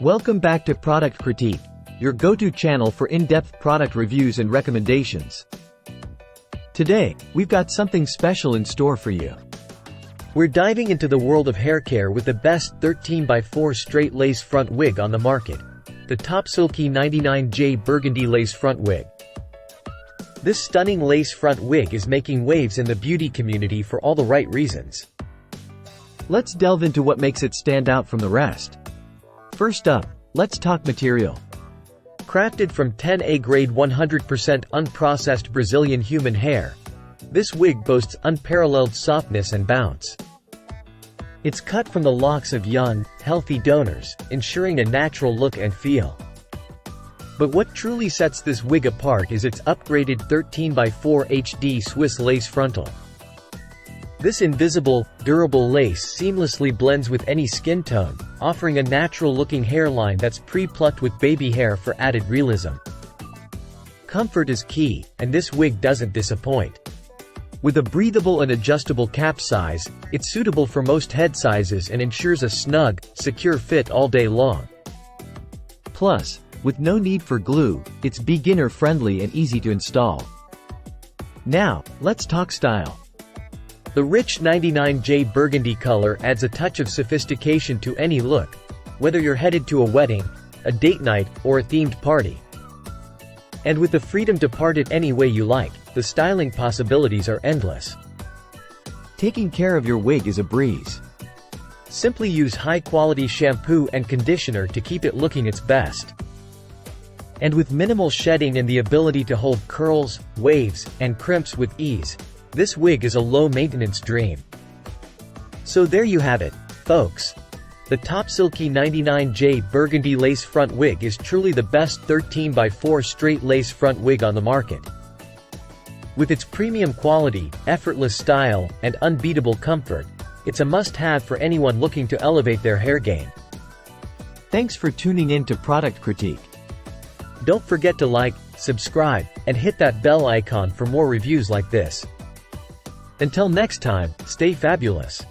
Welcome back to Product Critique, your go-to channel for in-depth product reviews and recommendations. Today, we've got something special in store for you. We're diving into the world of hair care with the best 13x4 straight lace front wig on the market, the Topsilky 99j Burgundy lace front wig. This stunning lace front wig is making waves in the beauty community for all the right reasons. Let's delve into what makes it stand out from the rest. First up, let's talk material. Crafted from 10A grade 100% unprocessed Brazilian human hair, this wig boasts unparalleled softness and bounce. It's cut from the locks of young, healthy donors, ensuring a natural look and feel. But what truly sets this wig apart is its upgraded 13x4 HD Swiss lace frontal. This invisible, durable lace seamlessly blends with any skin tone, offering a natural-looking hairline that's pre-plucked with baby hair for added realism. Comfort is key, and this wig doesn't disappoint. With a breathable and adjustable cap size, it's suitable for most head sizes and ensures a snug, secure fit all day long. Plus, with no need for glue, it's beginner-friendly and easy to install. Now, let's talk style. The rich 99j Burgundy color adds a touch of sophistication to any look, whether you're headed to a wedding, a date night, or a themed party. And with the freedom to part it any way you like, the styling possibilities are endless. Taking care of your wig is a breeze. Simply use high-quality shampoo and conditioner to keep it looking its best. And with minimal shedding and the ability to hold curls, waves, and crimps with ease, this wig is a low-maintenance dream. So there you have it, folks. The Topsilky 99j Burgundy lace front wig is truly the best 13x4 straight lace front wig on the market. With its premium quality, effortless style, and unbeatable comfort, it's a must-have for anyone looking to elevate their hair game. Thanks for tuning in to Product Critique. Don't forget to like, subscribe, and hit that bell icon for more reviews like this. Until next time, stay fabulous.